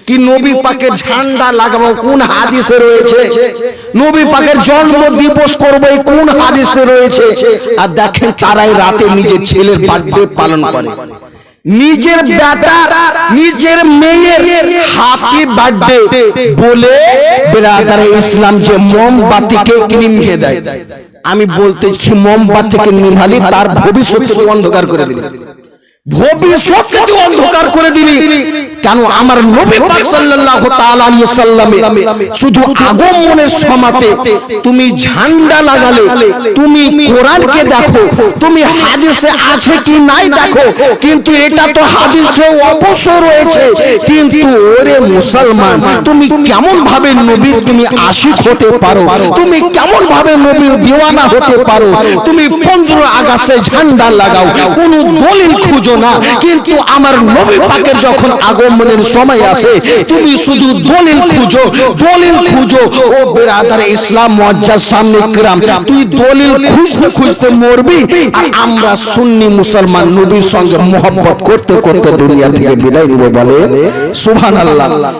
কি নবী পাকের ঝান্ডা লাগাবো কোন হাদিসে রয়েছে? নবী পাকের জন্ম দিবস করব কোন হাদিসে রয়েছে? আর দেখেন তারাই রাতে নিজের ছেলের বার্থডে পালন করে, নিজের বেটা নিজের মেয়ের হ্যাপি বার্থডে বলে ব্রাদার ইসলাম যে মোমবাতিকে নিভিয়ে দেয়। আমি বলতে কি মোমবাতিকে নিভালি তার ভবিষ্যৎকে অন্ধকার করে দিল, ভবিষ্যৎকে অন্ধকার করে দিলি। কেন? আমার নবী পাক সাল্লাল্লাহু তাআলা আলাইহি সাল্লামে শুধু আগমনের সময়তে তুমি ঝান্ডা লাগালে, তুমি কোরআনকে দেখো, তুমি হাদিসে আছে কি নাই দেখো, কিন্তু এটা তো হাদিসে অবশ্য রয়েছে। কিন্তু ওরে মুসলমান, তুমি কেমন ভাবে নবীর তুমি আশিক হতে পারো? তুমি কেমন ভাবে নবীর দিওয়ানা হতে পারো? তুমি 15 আগস্টে ঝান্ডা লাগাও, কোন দলিল খুঁজো না, কিন্তু আমার নবী পাকের যখন আগমনের সময় আসে তুমি শুধু দলিল খুঁজো, দলিল খুঁজো। ও ব্রাদার ইসলাম মুআজ্জাজ সামনে কিরাম, তুই দলিল খুঁজতে খুঁজতে মরবি, আর আমরা সুন্নি মুসলমান নবীর সঙ্গে মহব্বত করতে করতে দুনিয়া থেকে বিদায় নিব। বলে সুবহানাল্লাহ।